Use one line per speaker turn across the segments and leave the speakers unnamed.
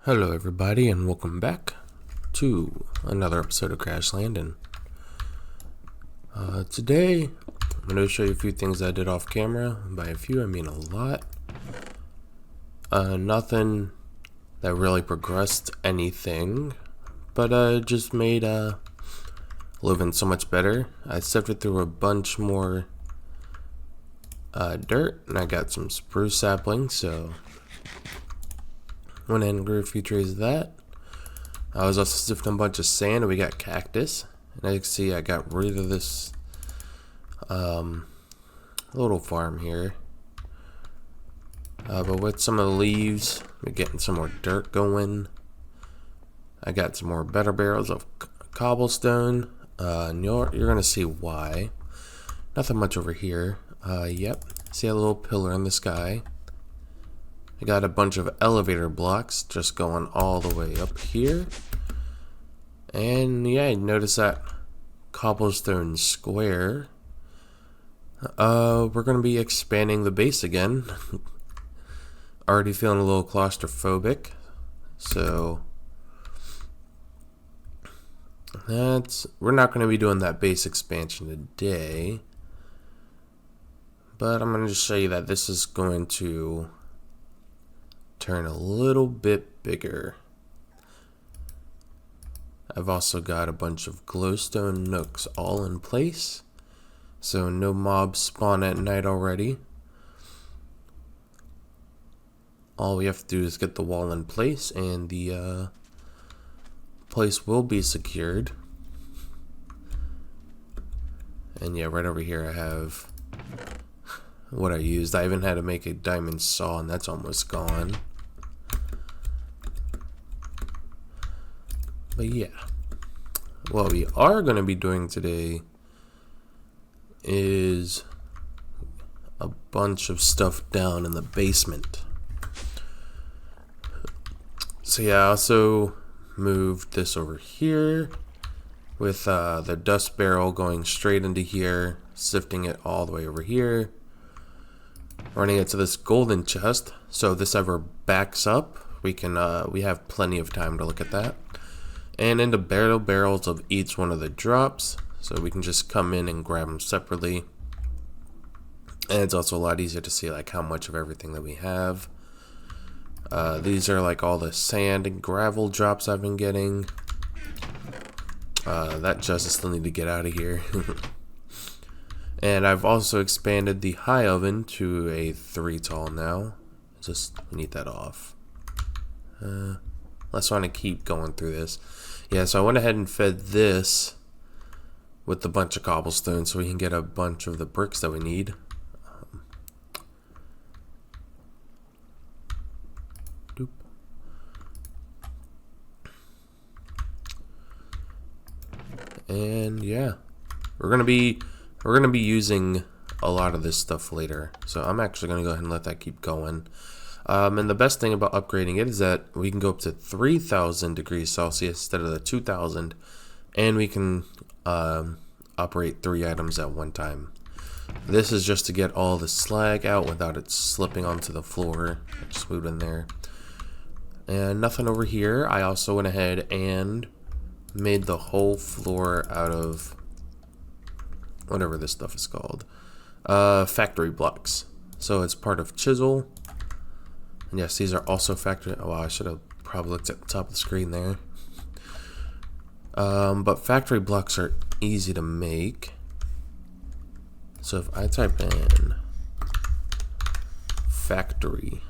Hello everybody and welcome back to another episode of Crashland. And today I'm going to show you a few things I did off camera. By a few I mean a lot. Nothing that really progressed anything, but just made living so much better. I sifted through a bunch more dirt and I got some spruce saplings, so went ahead and grew a few trees of that. I was also sifting a bunch of sand and we got cactus. And as you can see, I got rid of this little farm here. But with some of the leaves, we're getting some more dirt going. I got some more better barrels of cobblestone. And you're going to see why. Nothing much over here. Yep, see a little pillar in the sky. I got a bunch of elevator blocks just going all the way up here. And yeah, notice that cobblestone square. We're going to be expanding the base again. Already feeling a little claustrophobic. So we're not going to be doing that base expansion today. But I'm going to just show you that this is going to turn a little bit bigger. I've also got a bunch of glowstone nooks all in place, so no mobs spawn at night already. All we have to do is get the wall in place and the place will be secured. And yeah, right over here I have what I used. I even had to make a diamond saw and that's almost gone. But yeah, what we are going to be doing today is a bunch of stuff down in the basement. So yeah, I also moved this over here with the dust barrel going straight into here, sifting it all the way over here, running it to this golden chest. So if this ever backs up, we have plenty of time to look at that. And into barrels of each one of the drops, so we can just come in and grab them separately. And it's also a lot easier to see like how much of everything that we have. These are like all the sand and gravel drops I've been getting. That just still need to get out of here. And I've also expanded the high oven to a 3 tall now. We need that off. Let's want to keep going through this. Yeah, so I went ahead and fed this with a bunch of cobblestone so we can get a bunch of the bricks that we need. And yeah, we're gonna be using a lot of this stuff later. So I'm actually gonna go ahead and let that keep going. And the best thing about upgrading it is that we can go up to 3,000 degrees Celsius instead of the 2,000, and we can operate 3 items at one time. This is just to get all the slag out without it slipping onto the floor. Just moved in there. And nothing over here. I also went ahead and made the whole floor out of whatever this stuff is called. Factory blocks. So it's part of chisel. And yes, these are also factory. Oh, wow, I should have probably looked at the top of the screen there. But factory blocks are easy to make. So if I type in factory,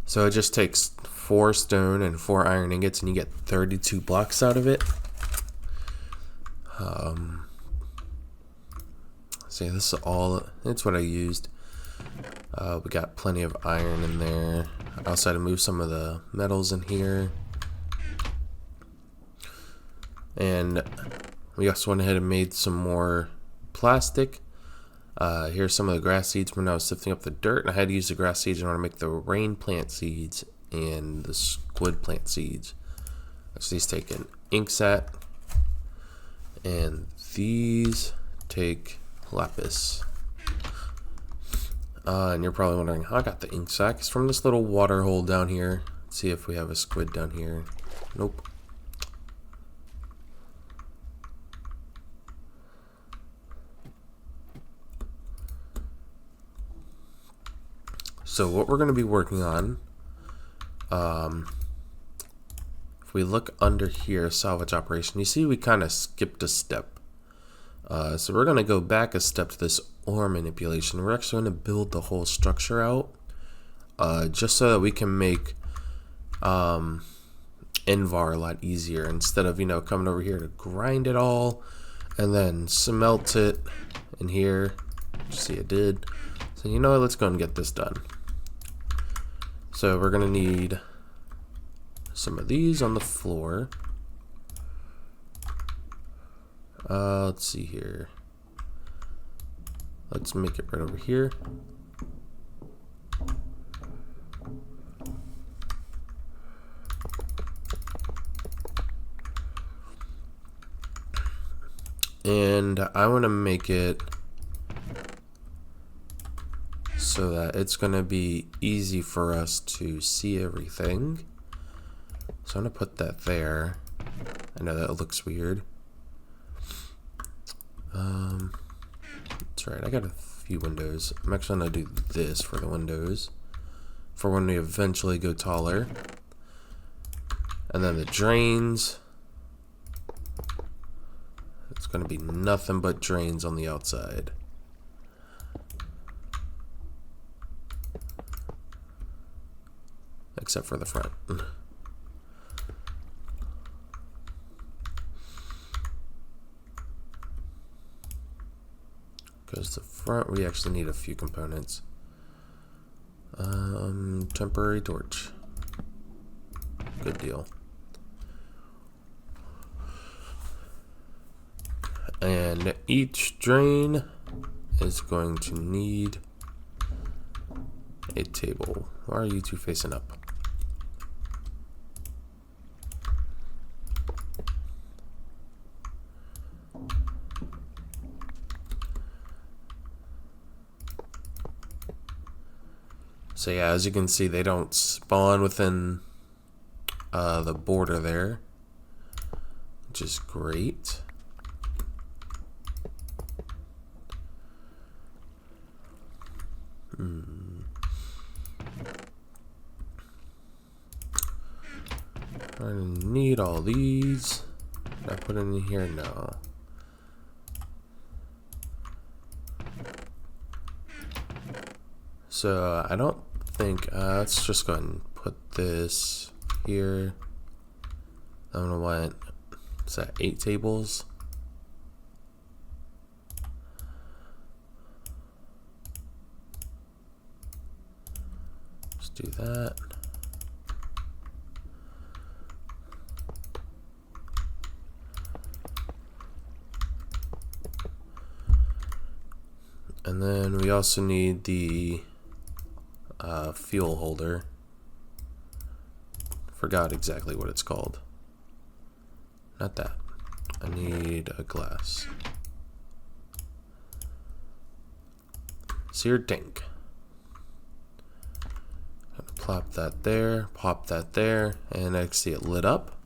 so it just takes 4 stone and 4 iron ingots and you get 32 blocks out of it. So yeah, this is all, it's what I used. We got plenty of iron in there. I also had to move some of the metals in here. And we also went ahead and made some more plastic. Here's some of the grass seeds when I was sifting up the dirt. And I had to use the grass seeds in order to make the rain plant seeds and the squid plant seeds. So these take an ink set. And these take lapis. And you're probably wondering how I got the ink sac. It's from this little water hole down here. Let's see if we have a squid down here. Nope. So what we're going to be working on, if we look under here, salvage operation, you see we kind of skipped a step. So we're going to go back a step to this ore manipulation. We're actually going to build the whole structure out, just so that we can make Invar a lot easier, instead of, coming over here to grind it all and then smelt it in here. See, it did. So let's go and get this done. So we're gonna need some of these on the floor. Let's see here. Let's make it right over here. And I want to make it so that it's going to be easy for us to see everything. So I'm going to put that there. I know that looks weird. That's right, I got a few windows. I'm actually going to do this for the windows, for when we eventually go taller. And then the drains. It's going to be nothing but drains on the outside. Except for the front. Because the front, we actually need a few components. Temporary torch. Good deal. And each drain is going to need a table. Why are you two facing up? So yeah, as you can see, they don't spawn within the border there, which is great. I need all these. Did I put it in here? No. So I don't think, let's just go ahead and put this here. I'm gonna want, is that 8 tables? Let's do that. And then we also need the fuel holder. Forgot exactly what it's called. Not that. I need a glass. Seared tank. Plop that there, pop that there, and I see it lit up.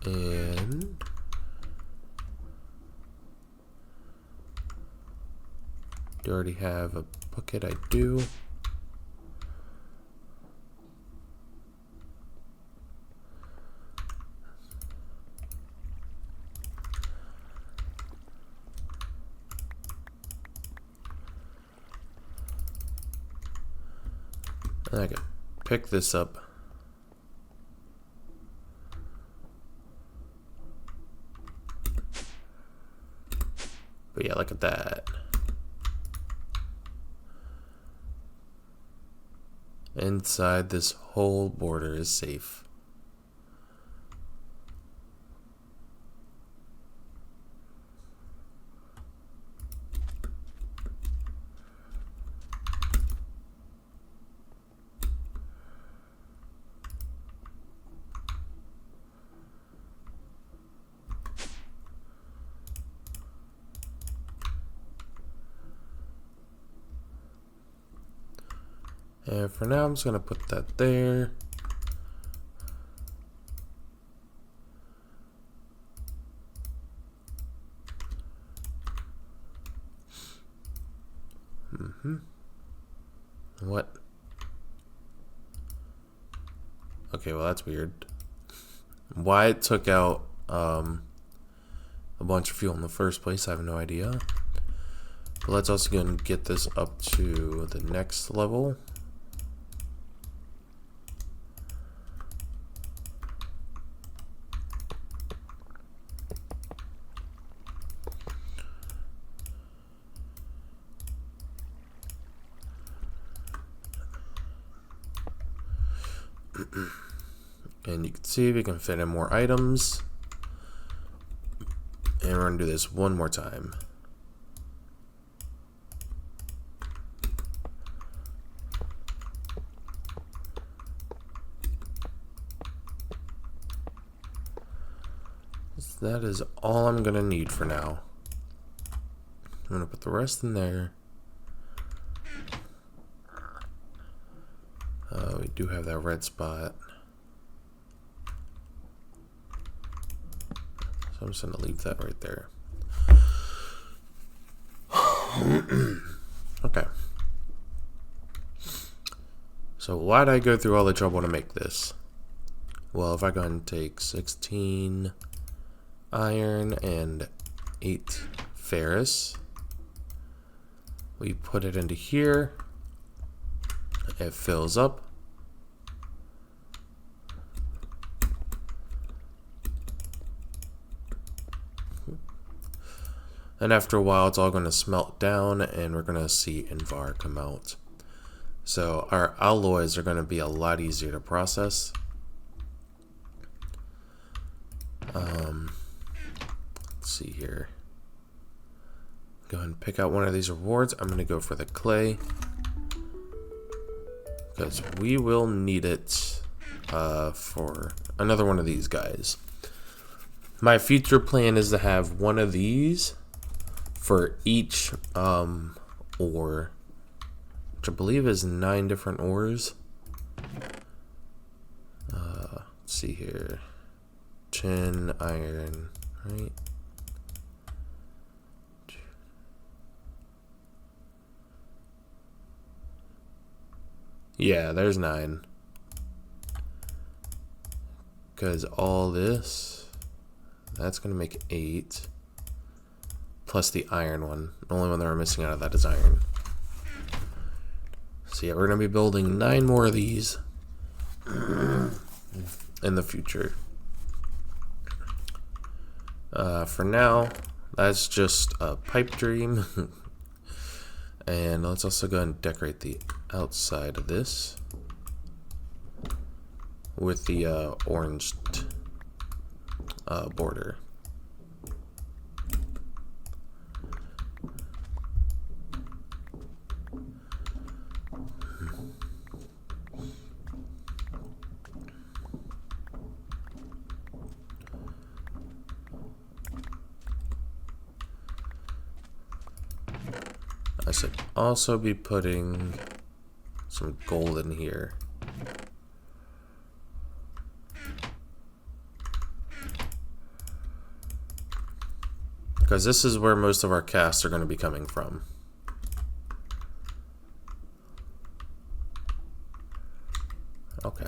And do I already have a bucket? I do. And I can pick this up. But yeah, look at that. Inside, this whole border is safe. And for now, I'm just going to put that there. What? Okay, well that's weird. Why it took out a bunch of fuel in the first place, I have no idea. But let's also go and get this up to the next level. And you can see we can fit in more items. And we're going to do this one more time. So that is all I'm going to need for now. I'm going to put the rest in there. We do have that red spot. So I'm just going to leave that right there. Okay. So why'd I go through all the trouble to make this? Well, if I go ahead and take 16 iron and 8 ferrous, we put it into here. It fills up. And after a while, it's all going to smelt down, and we're going to see Invar come out. So our alloys are going to be a lot easier to process. Let's see here. Go ahead and pick out one of these rewards. I'm going to go for the clay, because we will need it for another one of these guys. My future plan is to have one of these for each ore, which I believe is 9 different ores. Let's see here. Tin, iron, right? Yeah, there's 9. Because all this, that's going to make 8. Plus the iron one. The only one that we're missing out of that is iron. So yeah, we're going to be building 9 more of these in the future. For now, that's just a pipe dream. And let's also go ahead and decorate the outside of this with the orange border. I should also be putting some gold in here. Because this is where most of our casts are going to be coming from. Okay.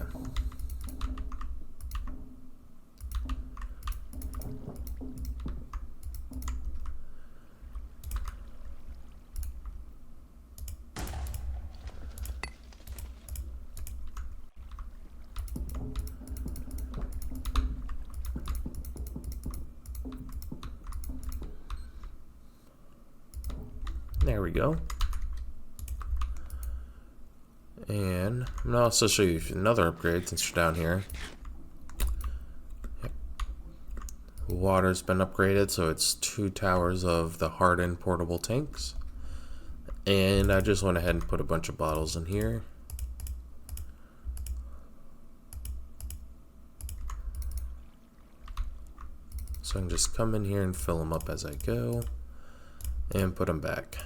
There we go. And I'm gonna also show you another upgrade since you're down here. Yep. Water's been upgraded, so it's 2 towers of the hardened portable tanks. And I just went ahead and put a bunch of bottles in here. So I can just come in here and fill them up as I go and put them back.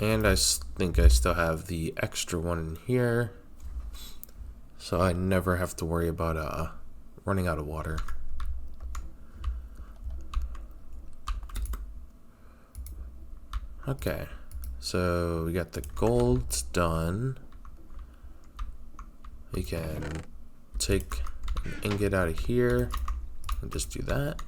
And I think I still have the extra one in here, so I never have to worry about running out of water. Okay, so we got the golds done. We can take an ingot out of here and just do that.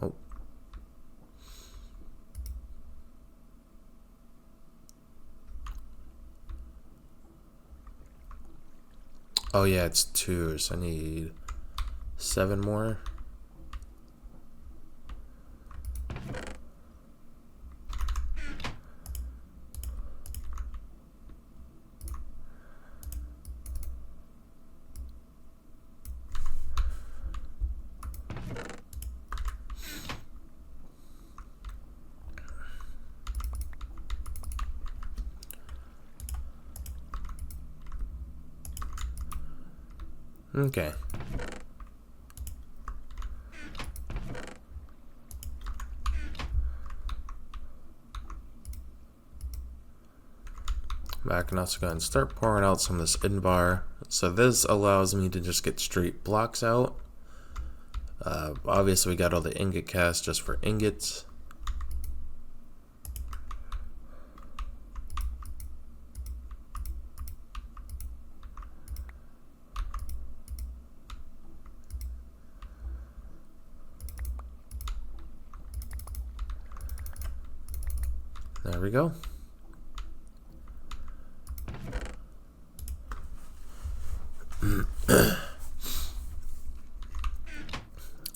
Oh. Oh yeah, it's 2, so I need 7 more. Okay. I can also go ahead and start pouring out some of this Invar. So this allows me to just get straight blocks out. Obviously we got all the ingot cast just for ingots. There we go.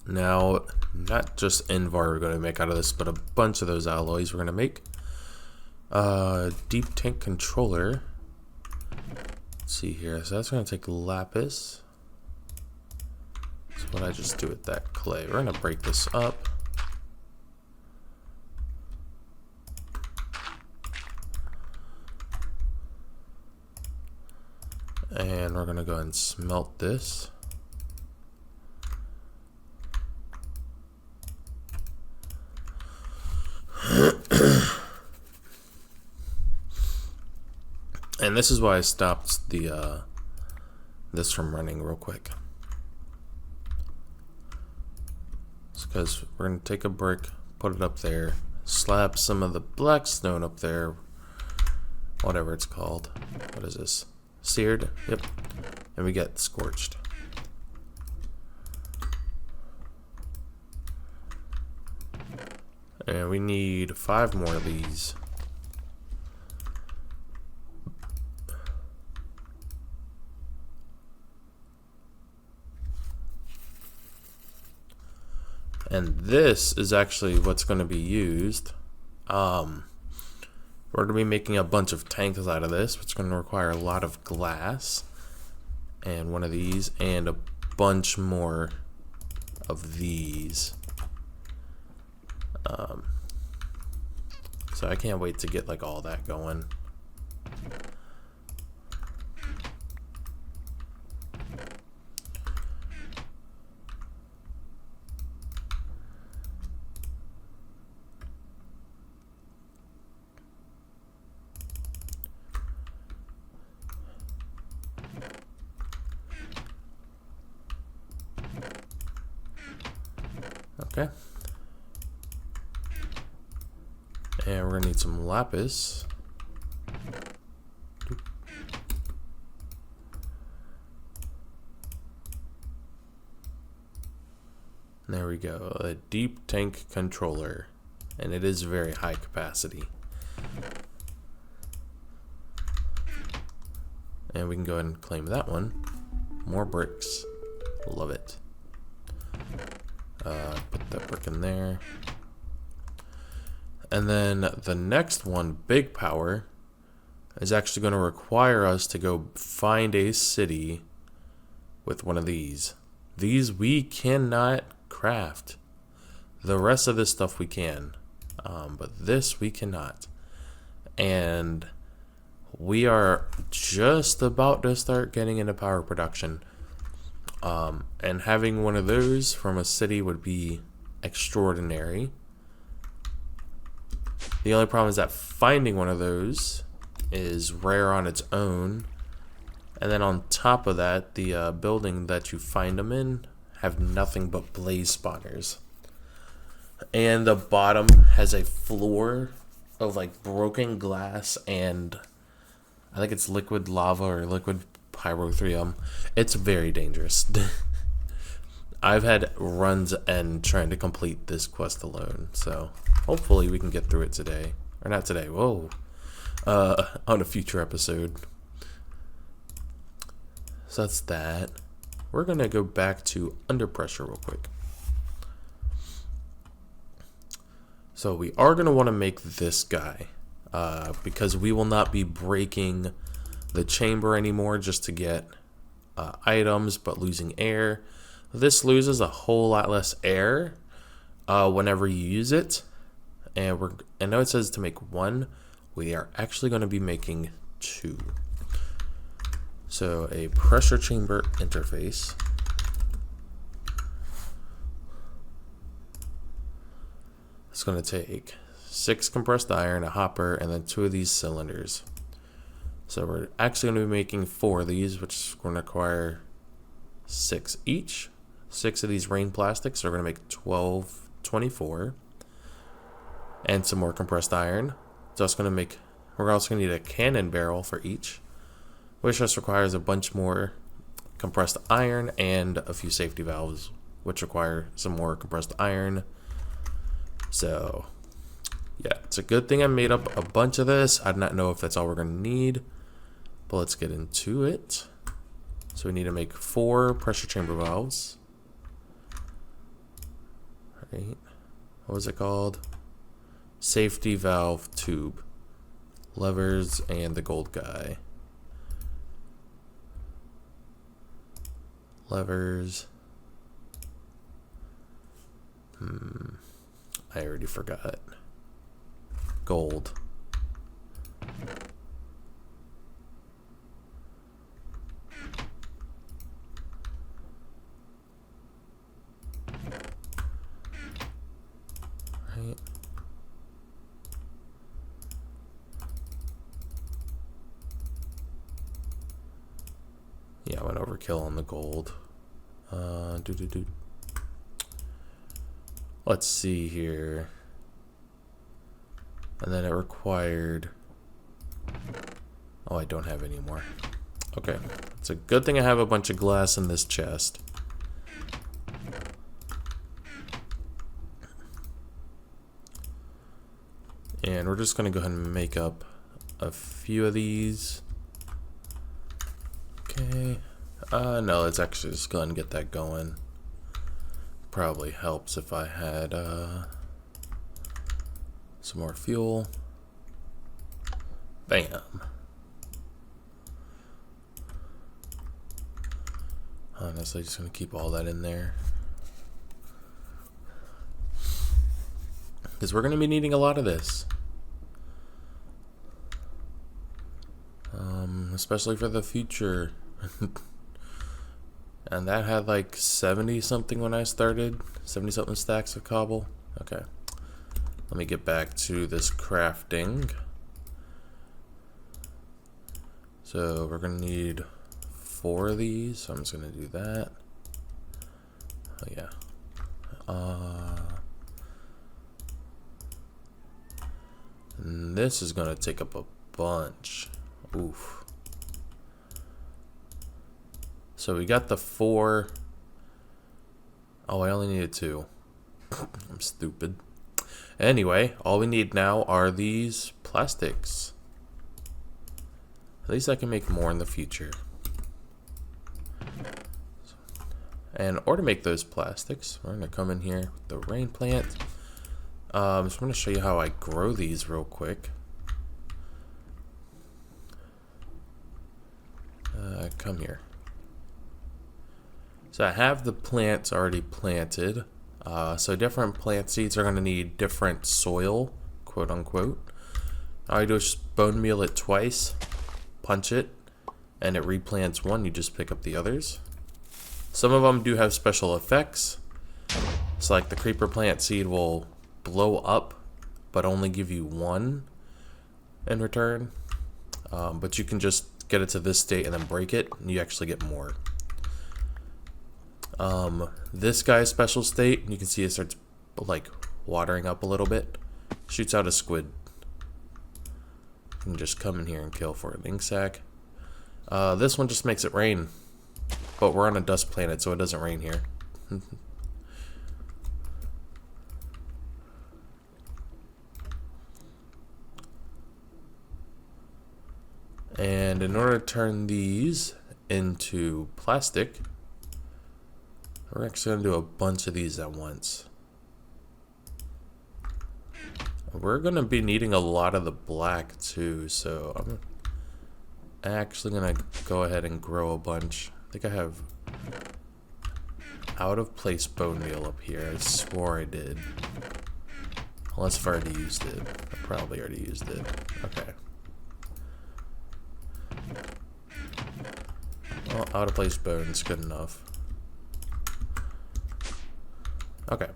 Now, not just Invar we're going to make out of this, but a bunch of those alloys we're going to make. Deep tank controller. Let's see here. So that's going to take lapis. So what I just do with that clay? We're going to break this up. And we're going to go ahead and smelt this. And this is why I stopped the this from running real quick. It's because we're going to take a brick, put it up there, slap some of the black stone up there, whatever it's called. What is this? Seared? Yep. And we get scorched. And we need 5 more of these. And this is actually what's going to be used. We're going to be making a bunch of tanks out of this, which is going to require a lot of glass. And one of these, and a bunch more of these. So I can't wait to get like all that going. Okay. And we're gonna need some lapis. There we go, a deep tank controller. And it is very high capacity. And we can go ahead and claim that one. More bricks. Love it. Put that brick in there. And then the next one, big power, is actually going to require us to go find a city with one of these. these we cannot craft. The rest of this stuff we can, but this we cannot. And we are just about to start getting into power production. And having one of those from a city would be extraordinary. The only problem is that finding one of those is rare on its own. And then on top of that, the building that you find them in have nothing but blaze spawners. And the bottom has a floor of like broken glass and I think it's liquid lava or liquid pyrothrium. It's very dangerous. I've had runs and trying to complete this quest alone, so hopefully we can get through it today. Or not today, whoa. On a future episode. So that's that. We're gonna go back to under pressure real quick. So we are gonna want to make this guy, because we will not be breaking the chamber anymore just to get items, but losing air. This loses a whole lot less air whenever you use it. And I know it says to make one. We are actually going to be making two. So a pressure chamber interface. It's going to take 6 compressed iron, a hopper, and then 2 of these cylinders. So we're actually going to be making 4 of these, which is going to require 6 each. 6 of these rain plastics, so we're going to make 24. And some more compressed iron. So it's going to make, we're also going to need a cannon barrel for each, which just requires a bunch more compressed iron and a few safety valves, which require some more compressed iron. So yeah, it's a good thing I made up a bunch of this. I do not know if that's all we're going to need, but let's get into it. So we need to make 4 pressure chamber valves. All right. What was it called? Safety valve tube. Levers and the gold guy. Levers. I already forgot. Gold. Right. Yeah, I went overkill on the gold. Let's see here. And then it required... Oh, I don't have any more. Okay. It's a good thing I have a bunch of glass in this chest. And we're just going to go ahead and make up a few of these. Okay. No, let's actually just go ahead and get that going. Probably helps if I had some more fuel. Bam. Honestly, just gonna keep all that in there, because we're gonna be needing a lot of this. Especially for the future. And that had like 70 something when I started. 70 something stacks of cobble. Okay. Let me get back to this crafting. So we're gonna need 4 of these. So I'm just gonna do that. Oh yeah. And this is gonna take up a bunch. Oof. So we got the 4. Oh, I only needed 2. I'm stupid. Anyway, all we need now are these plastics. At least I can make more in the future. And or to make those plastics, we're gonna come in here with the rain plant. So I'm gonna show you how I grow these real quick. Come here. So I have the plants already planted. So different plant seeds are going to need different soil, quote unquote. All I do is just bone meal it twice, punch it, and it replants one. You just pick up the others. Some of them do have special effects. So like the creeper plant seed will blow up, but only give you one in return. But you can just get it to this state and then break it, and you actually get more. This guy's special state, you can see it starts like watering up a little bit. Shoots out a squid. You can just come in here and kill for an ink sac. This one just makes it rain, but we're on a dust planet, so it doesn't rain here. And in order to turn these into plastic, we're actually going to do a bunch of these at once. We're going to be needing a lot of the black too, so I'm actually going to go ahead and grow a bunch. I think I have out of place bone meal up here. I swore I did. Unless I've already used it. I probably already used it. Okay. Well, out of place bone's good enough. Okay.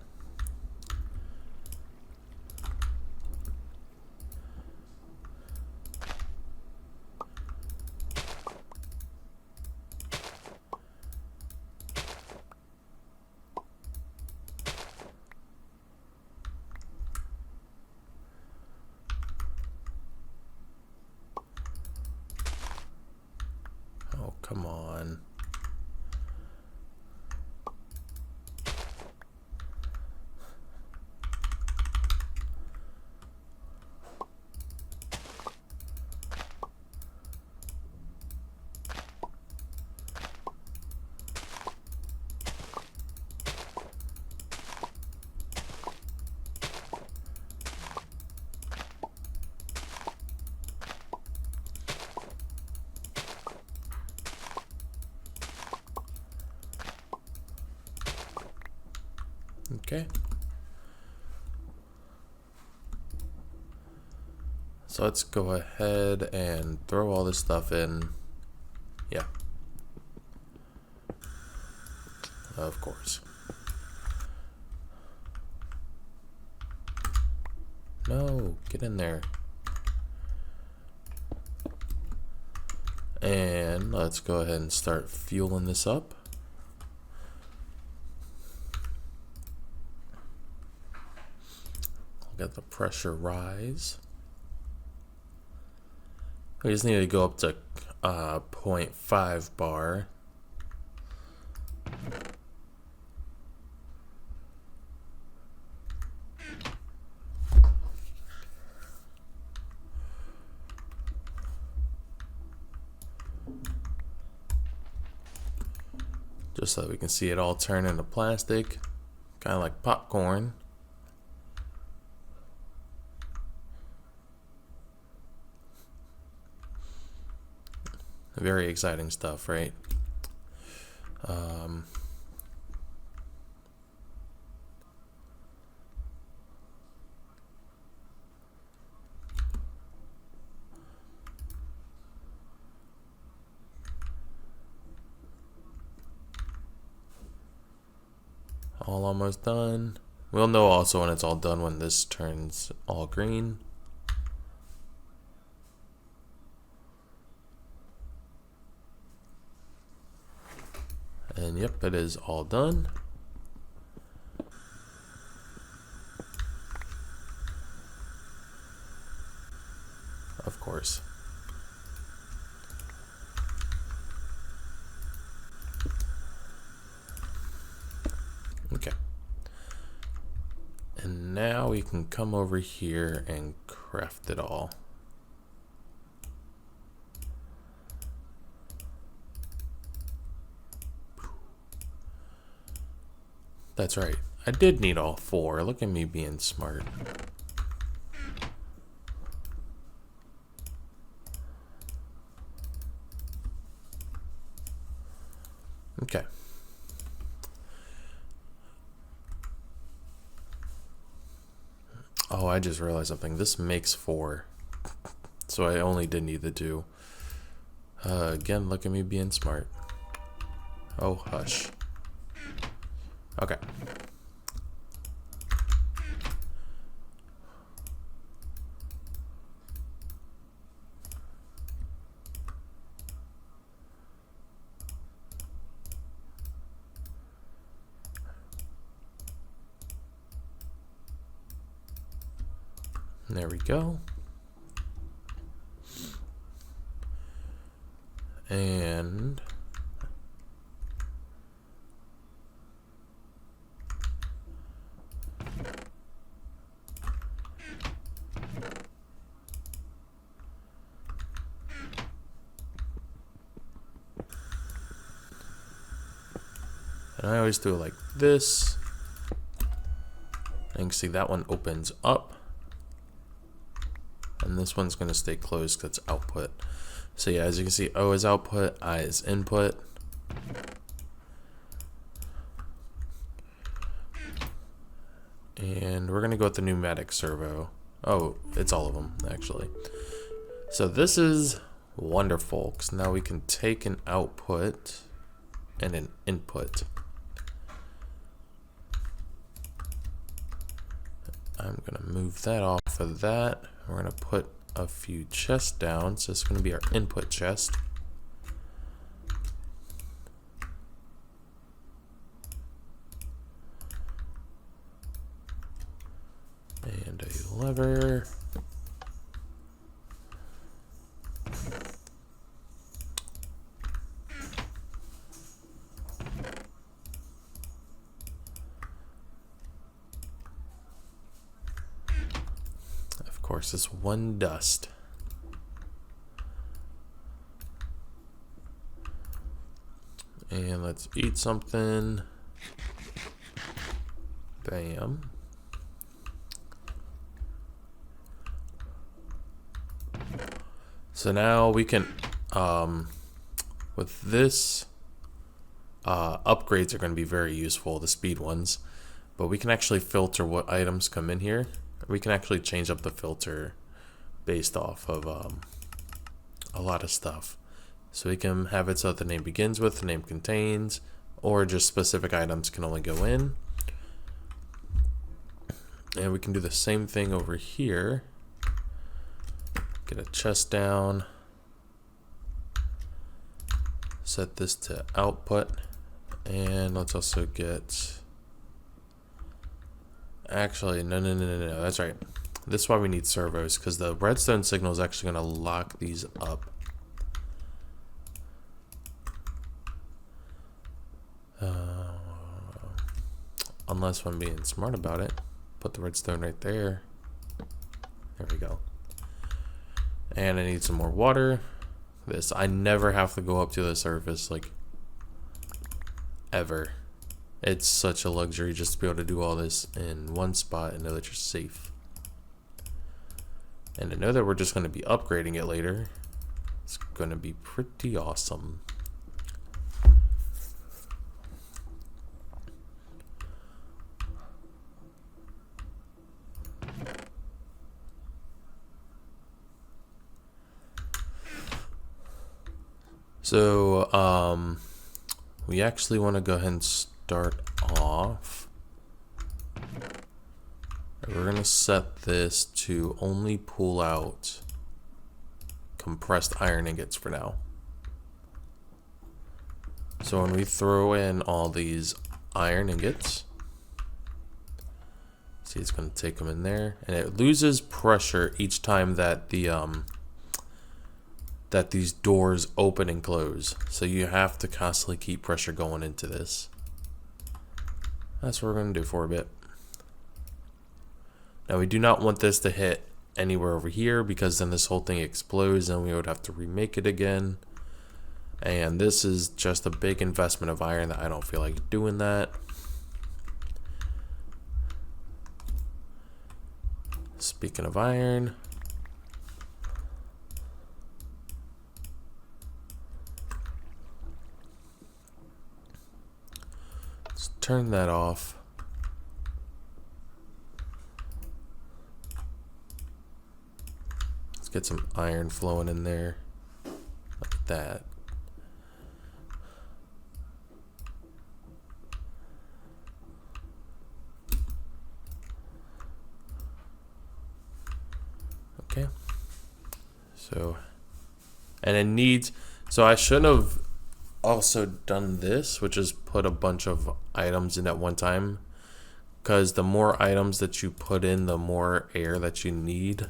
Oh, come on. Okay. So let's go ahead and throw all this stuff in. Yeah. Of course. No, get in there. And let's go ahead and start fueling this up. Get the pressure rise. We just need to go up to 0.5 bar. Just so that we can see it all turn into plastic, kind of like popcorn. Very exciting stuff, right? All almost done. We'll know also when it's all done when this turns all green. And yep, it is all done. Of course. Okay. And now we can come over here and craft it all. That's right. I did need all four. Look at me being smart. Okay. Oh, I just realized something. This makes 4. So I only did need the 2. Again, look at me being smart. Oh, hush. Okay. There we go. And I always do it like this. And you can see that one opens up. And this one's going to stay closed because it's output. So yeah, as you can see, O is output, I is input. And we're going to go with the pneumatic servo. Oh, it's all of them, actually. So this is wonderful, because now we can take an output and an input. I'm going to move that off of that. We're going to put a few chests down. So it's going to be our input chest. And a lever. Of course, it's one dust. And let's eat something. Bam. So now we can, with this, upgrades are going to be very useful, the speed ones. But we can actually filter what items come in here. We can actually change up the filter based off of a lot of stuff. So we can have it so that the name begins with, the name contains, or just specific items can only go in. And we can do the same thing over here. Get a chest down. Set this to output. And let's also get... Actually, no, that's right. This is why we need servos, because the redstone signal is actually going to lock these up. Unless I'm being smart about it. Put the redstone right there. There we go. And I need some more water. I never have to go up to the surface, like, ever. It's such a luxury just to be able to do all this in one spot and know that you're safe. And to know that we're just going to be upgrading it later, it's going to be pretty awesome. So, we actually want to go ahead and start off. We're going to set this to only pull out compressed iron ingots for now. So when we throw in all these iron ingots, see, it's going to take them in there, and it loses pressure each time that that these doors open and close. So you have to constantly keep pressure going into this. That's what we're going to do for a bit. Now we do not want this to hit anywhere over here, because then this whole thing explodes and we would have to remake it again. And this is just a big investment of iron that I don't feel like doing that. Speaking of iron, let's turn that off. get some iron flowing in there like that. Okay. So, and it needs, so I shouldn't have also done this, which is put a bunch of items in at one time, because the more items that you put in, the more air that you need.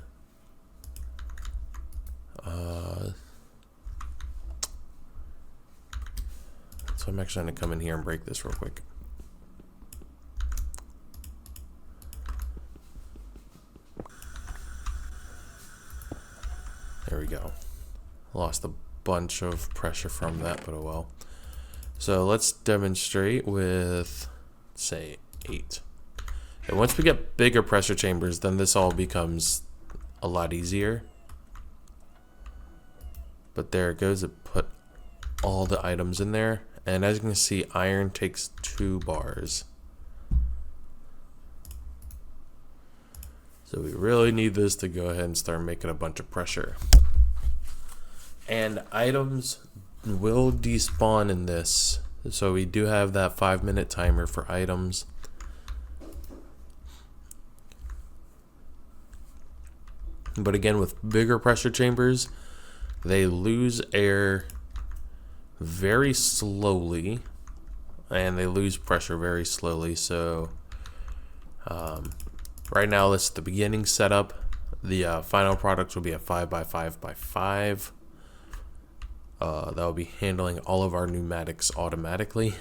So I'm actually going to come in here and break this real quick. There we go. Lost a bunch of pressure from that, but oh well. So let's demonstrate with, say, 8. And once we get bigger pressure chambers, then this all becomes a lot easier. But there it goes. It put all the items in there. And as you can see, iron takes 2 bars. So we really need this to go ahead and start making a bunch of pressure. And items will despawn in this. So we do have that 5-minute timer for items. But again, with bigger pressure chambers, they lose air very slowly, and they lose pressure very slowly. So right now, this is the beginning setup. The final product will be a 5x5x5. That will be handling all of our pneumatics automatically.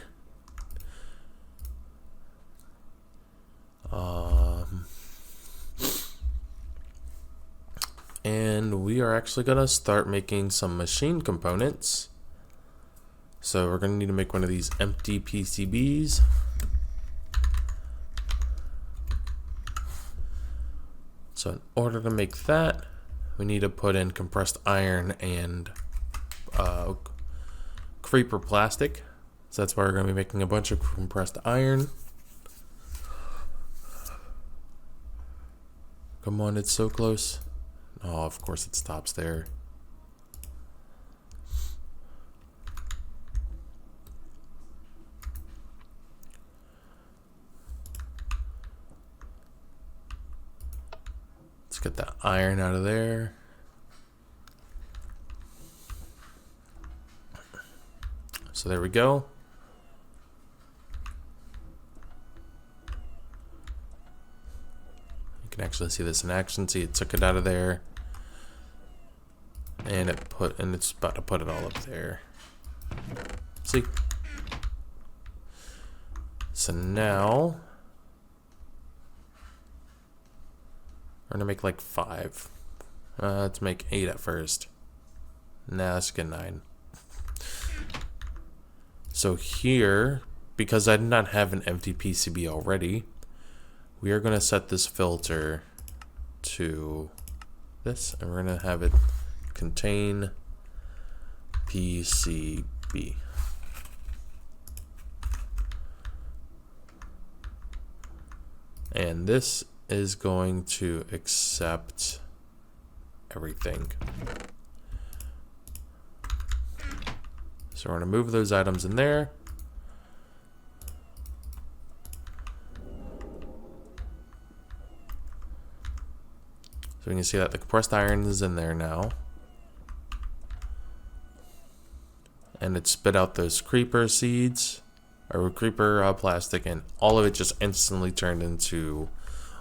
And we are actually going to start making some machine components. So we're going to need to make one of these empty PCBs. So in order to make that, we need to put in compressed iron and creeper plastic. So that's why we're going to be making a bunch of compressed iron. Come on, it's so close. Oh, of course it stops there. Let's get that iron out of there. So there we go. You can actually see this in action. See, it took it out of there. And it's about to put it all up there. See? So now we're gonna make like 5. Let's make 8 at first. Nah, let's get 9. So here, because I did not have an empty PCB already, we are gonna set this filter to this, and we're gonna have it contain PCB. And this is going to accept everything. So we're going to move those items in there. So we can see that the compressed iron is in there now. And it spit out those creeper seeds, or creeper plastic, and all of it just instantly turned into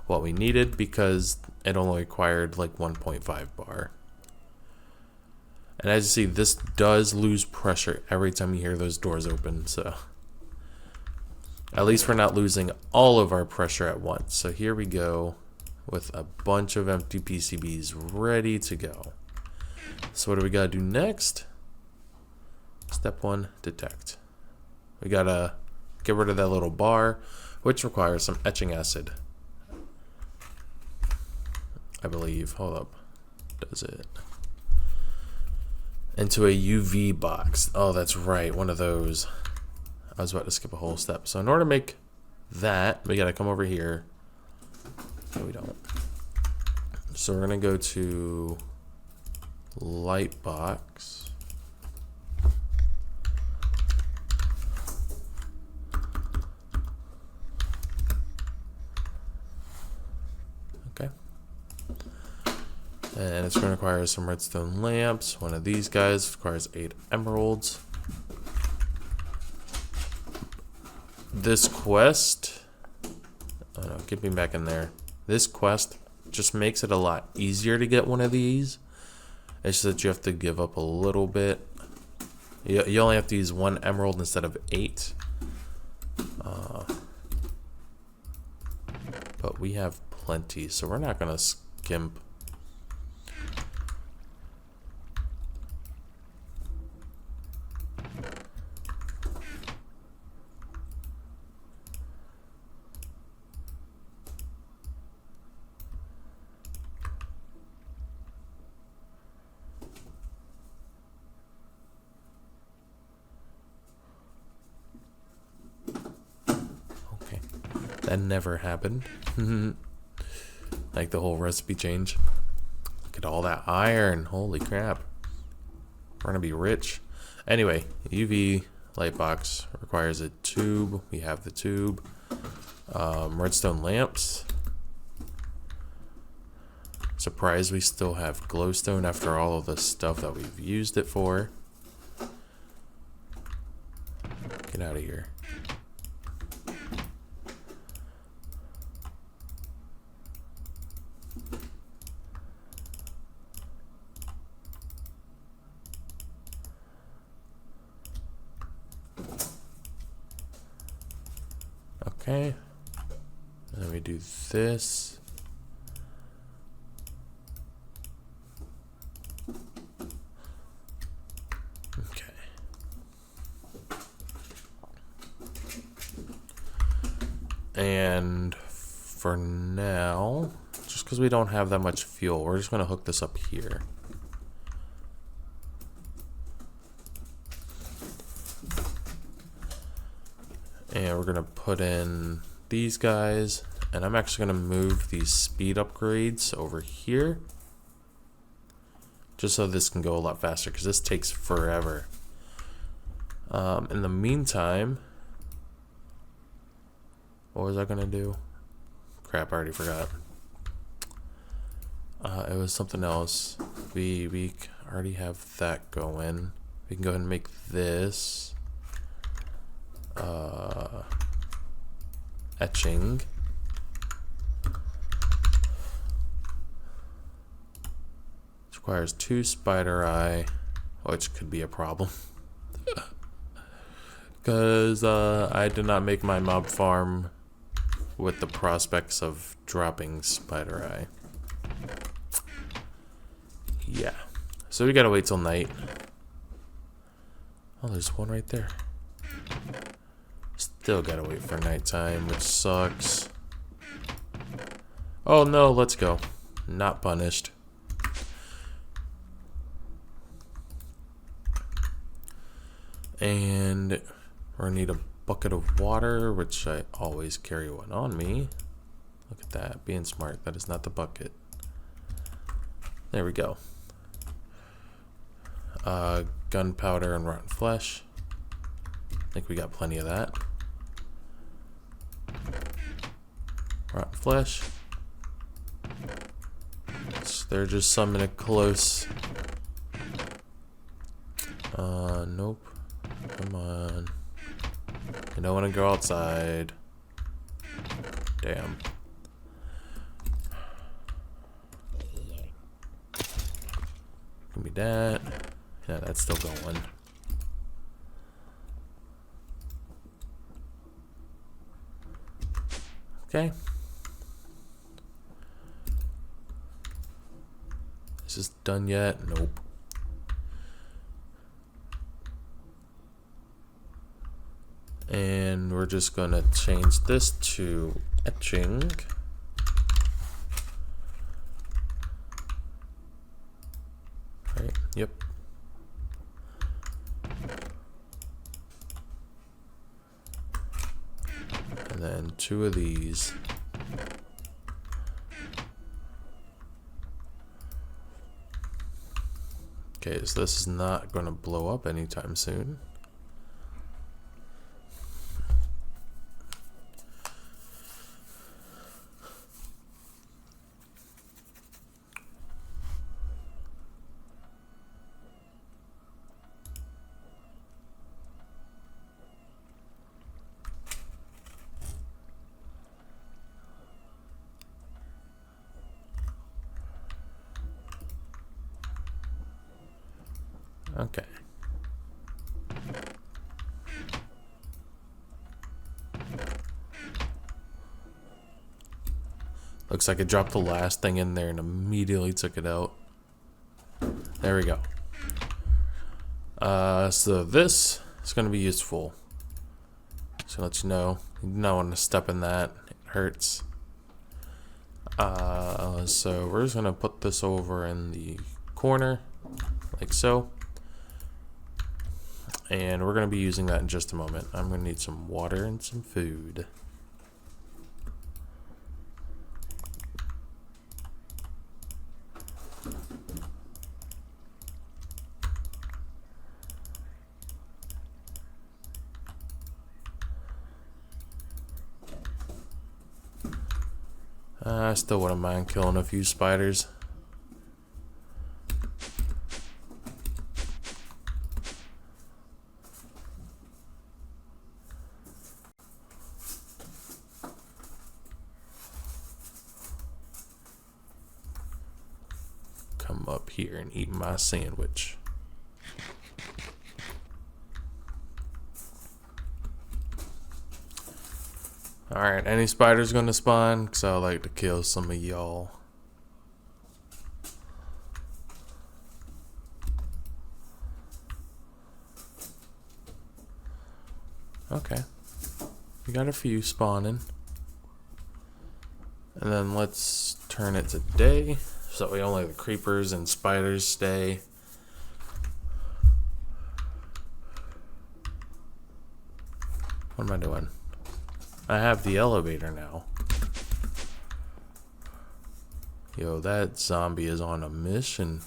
what we needed because it only required like 1.5 bar. And as you see, this does lose pressure every time you hear those doors open, so at least we're not losing all of our pressure at once. So here we go with a bunch of empty PCBs ready to go. So what do we gotta do next? Step 1, detect. We gotta get rid of that little bar, which requires some etching acid, I believe. Hold up. Does it? Into a UV box. Oh, that's right. One of those. I was about to skip a whole step. So in order to make that, we gotta come over here. No, we don't. So we're gonna go to light box. Okay. And it's going to require some redstone lamps. One of these guys requires 8 emeralds. This quest, oh no, get me back in there. This quest just makes it a lot easier to get one of these. It's just that you have to give up a little bit. You only have to use 1 emerald instead of 8. But we have plenty, so we're not gonna skimp. That never happened. Like the whole recipe change. Look at all that iron. Holy crap. We're gonna be rich. Anyway, UV light box requires a tube. We have the tube. Redstone lamps. Surprised we still have glowstone after all of the stuff that we've used it for. Get out of here. Okay, then we do this. Okay. And for now, just because we don't have that much fuel, we're just going to hook this up here. And we're going to put in these guys. And I'm actually going to move these speed upgrades over here. Just so this can go a lot faster, because this takes forever. In the meantime, what was I going to do? Crap, I already forgot. It was something else. We already have that going. We can go ahead and make this. Etching. This requires 2 spider eye, which could be a problem. Because I did not make my mob farm with the prospects of dropping spider eye. Yeah. So we gotta wait till night. Oh, there's one right there. Still gotta wait for nighttime, which sucks. Oh no, let's go. Not punished. And we're gonna need a bucket of water, which I always carry one on me. Look at that, being smart. That is not the bucket. There we go. Gunpowder and rotten flesh. I think we got plenty of that. Rotten flesh. So they're just summoning it close. Nope. Come on. I don't want to go outside. Damn. Give me that. Yeah, that's still going. Okay. Is this done yet? Nope. And we're just gonna change this to etching. Right, yep. And then 2 of these. Okay, so this is not going to blow up anytime soon. Okay. Looks like it dropped the last thing in there and immediately took it out. There we go. So this is going to be useful. So let you know, you do not want to step in that. It hurts. So we're just going to put this over in the corner, like so. And we're going to be using that in just a moment. I'm going to need some water and some food. I still wouldn't mind killing a few spiders. Come up here and eat my sandwich. Alright, any spiders gonna spawn? Because I would like to kill some of y'all. Okay. We got a few spawning. And then let's turn it to day, so that we only the creepers and spiders stay. What am I doing? I have the elevator now. Yo, that zombie is on a mission.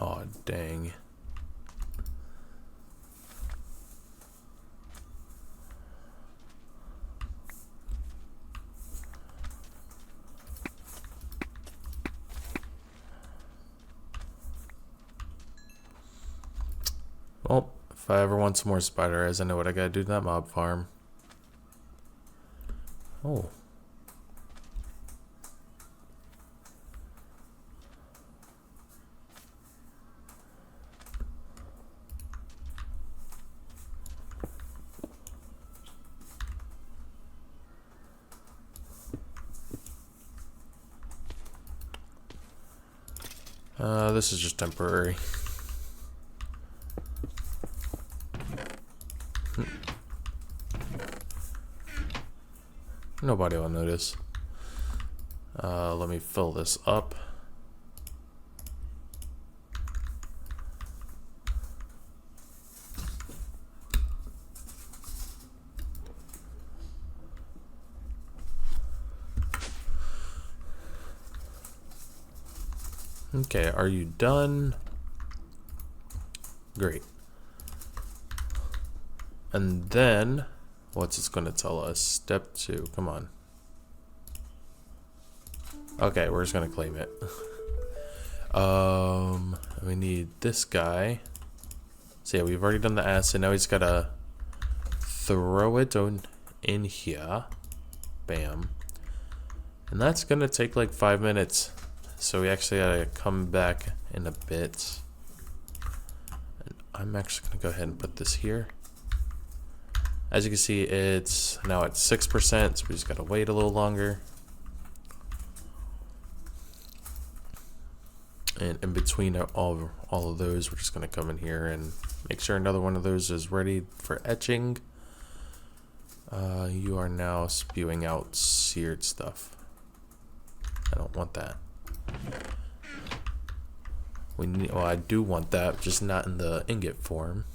Oh, dang. Well, if I ever want some more spider eyes, I know what I gotta do to that mob farm. Oh. This is just temporary. Nobody will notice. Let me fill this up. Okay, are you done? Great. And then, what's it going to tell us? Step 2, come on. Okay, we're just going to claim it. We need this guy. So yeah, we've already done the acid. Now he's got to throw it in here. Bam. And that's going to take like 5 minutes. So we actually gotta come back in a bit. And I'm actually gonna go ahead and put this here. As you can see, it's now at 6%, so we just gotta wait a little longer. And in between all of those, we're just gonna come in here and make sure another one of those is ready for etching. You are now spewing out seared stuff. I don't want that. Well, I do want that, just not in the ingot form.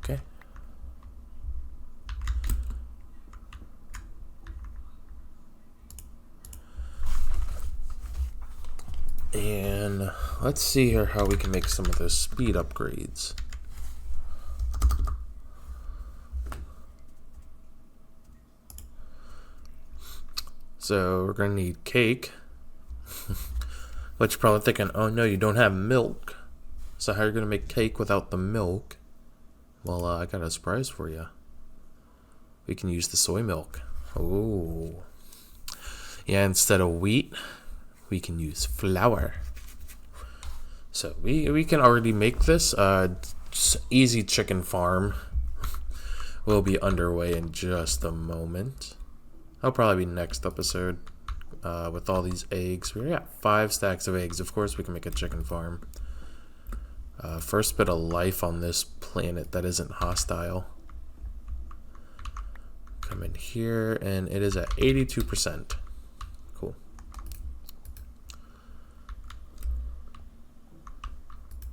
Okay. And let's see here how we can make some of those speed upgrades. So we're gonna need cake. But you're probably thinking, oh no, you don't have milk. So how are you gonna make cake without the milk? Well, I got a surprise for you. We can use the soy milk. Oh. Yeah, instead of wheat, we can use flour. So we can already make this. Easy Chicken Farm will be underway in just a moment. That'll probably be next episode with all these eggs. We got 5 stacks of eggs. Of course, we can make a chicken farm. First bit of life on this planet that isn't hostile. Come in here, and it is at 82%. Cool.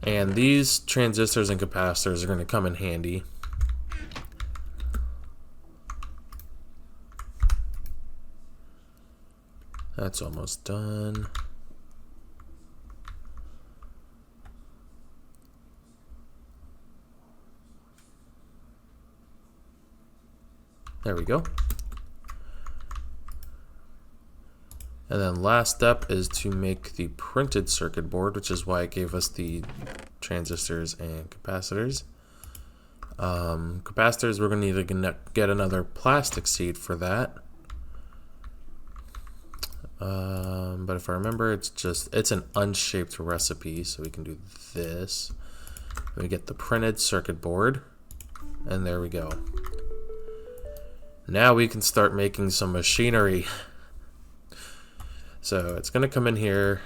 And these transistors and capacitors are going to come in handy. That's almost done. There we go. And then last step is to make the printed circuit board, which is why it gave us the transistors and capacitors. Capacitors, we're going to need to get another plastic seed for that. But if I remember, it's an unshaped recipe, so we can do this. We get the printed circuit board, and there we go. Now we can start making some machinery. So it's gonna come in here.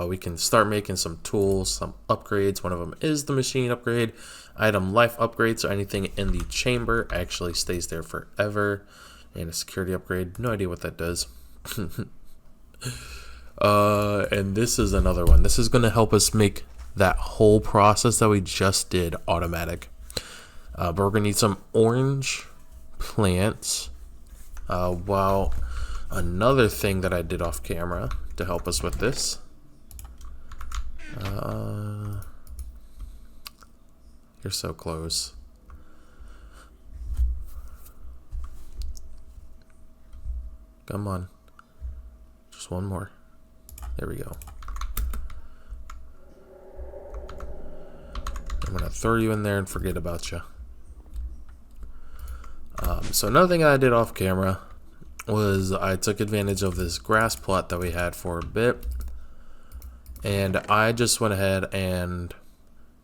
We can start making some tools, some upgrades. One of them is the machine upgrade. Item life upgrade, so anything in the chamber actually stays there forever. And a security upgrade, no idea what that does. And this is another one. This is gonna help us make that whole process that we just did automatic. But we're gonna need some orange plants. Well, another thing that I did off camera to help us with this. You're so close. Come on. Just one more. There we go. I'm gonna throw you in there and forget about you. So another thing I did off camera was I took advantage of this grass plot that we had for a bit, and I just went ahead and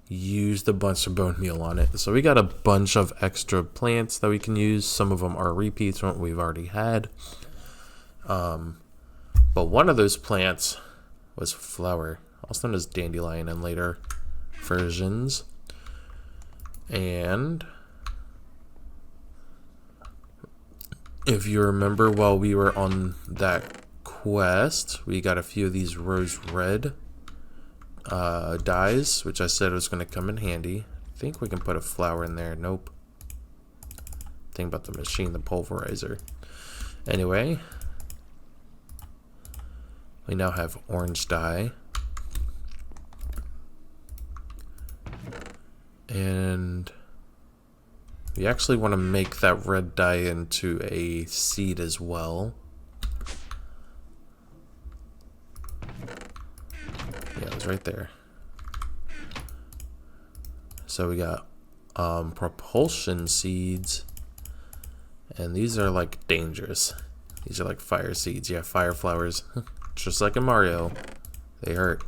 used a bunch of bone meal on it. So we got a bunch of extra plants that we can use. Some of them are repeats from what we've already had. But one of those plants was flower, also known as dandelion in later versions. And if you remember, while we were on that quest, we got a few of these rose red dyes, which I said was going to come in handy. I think we can put a flower in there. Nope. Think about the machine, the pulverizer. Anyway, we now have orange dye. And We actually want to make that red dye into a seed as well. Yeah, it was right there. So we got propulsion seeds, and these are like dangerous. These are like fire seeds. Yeah, fire flowers. Just like in Mario. They hurt.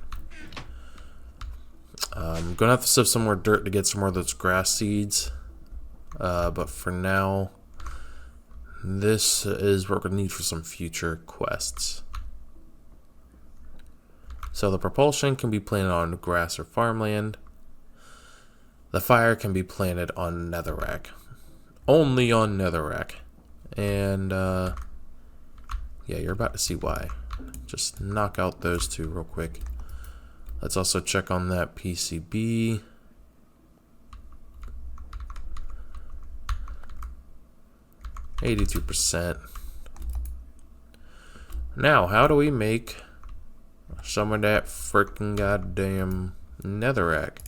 I'm gonna have to sift some more dirt to get some more of those grass seeds. But for now, this is what we're gonna need for some future quests. So the propulsion can be planted on grass or farmland. The fire can be planted on Netherrack. Only on Netherrack. And, yeah, you're about to see why. Just knock out those two real quick. Let's also check on that PCB. %. Now, how do we make some of that freaking goddamn Netherrack?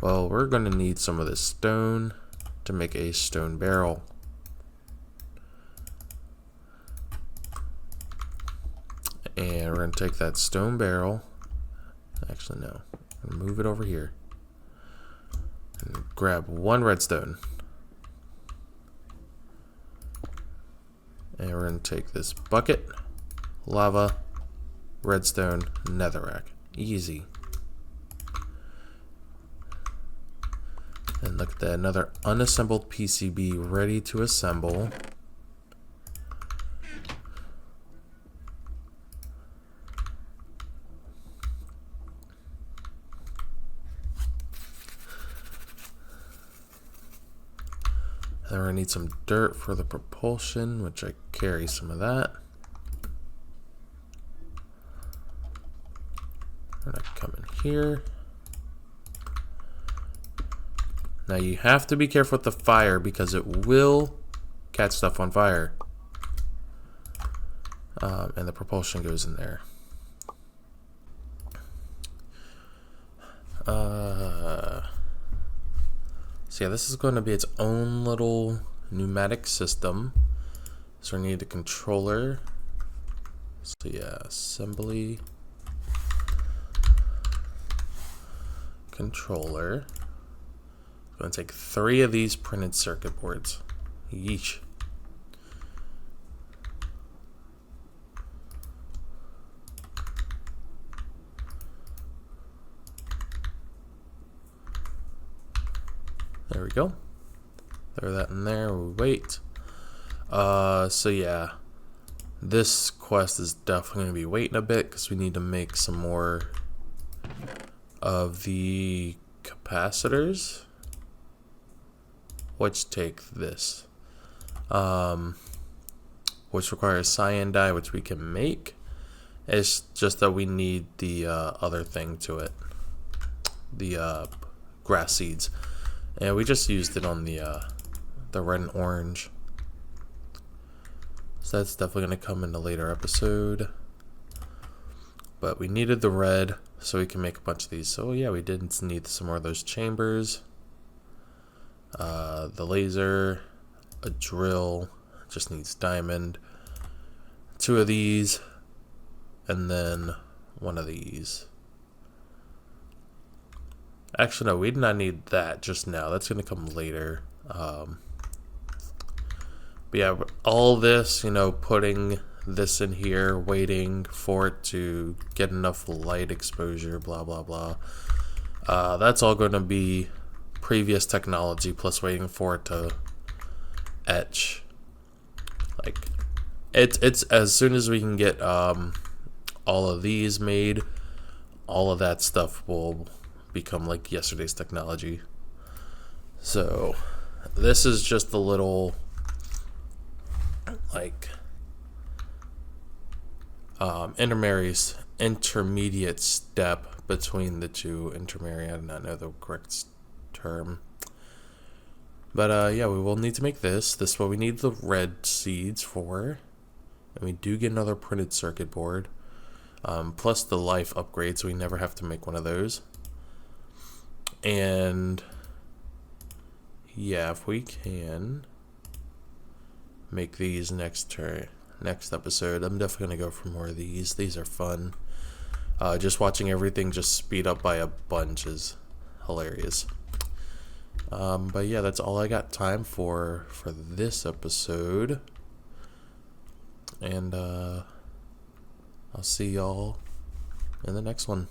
Well, we're going to need some of this stone to make a stone barrel. And we're going to take that stone barrel. Actually, no. Move it over here. And grab one redstone. And we're going to take this bucket, lava, redstone, Netherrack. Easy. And look at that, another unassembled PCB ready to assemble. And we're gonna need some dirt for the propulsion, which I carry some of that. We're gonna come in here. Now you have to be careful with the fire because it will catch stuff on fire. And the propulsion goes in there. So yeah, this is going to be its own little pneumatic system. So we need a controller. So yeah, assembly. Controller. I'm going to take 3 of these printed circuit boards. Yeesh. There we go. Throw that in there. We wait. So yeah, this quest is definitely going to be waiting a bit because we need to make some more of the capacitors, which take this, which requires cyan dye, which we can make. It's just that we need the other thing to it, the grass seeds, and we just used it on the red and orange. So that's definitely going to come in a later episode. But we needed the red so we can make a bunch of these. So yeah, we did need some more of those chambers. The laser, a drill, just needs diamond, 2 of these, and then 1 of these. Actually, no, we did not need that just now. That's going to come later. But yeah, all this, you know, putting this in here, waiting for it to get enough light exposure, blah, blah, blah. That's all going to be previous technology plus waiting for it to etch. Like, it's as soon as we can get all of these made, all of that stuff will become like yesterday's technology. So this is just a little like intermediate step between the two. Intermediate, I do not know the correct term. But yeah, we will need to make this. This is what we need the red seeds for. And we do get another printed circuit board. Plus the life upgrade, so we never have to make one of those. And yeah, if we can make these next episode, I'm definitely gonna go for more of these. These are fun. Just watching everything just speed up by a bunch is hilarious. But yeah, that's all I got time for this episode. And I'll see y'all in the next one.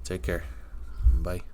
Take care. Bye.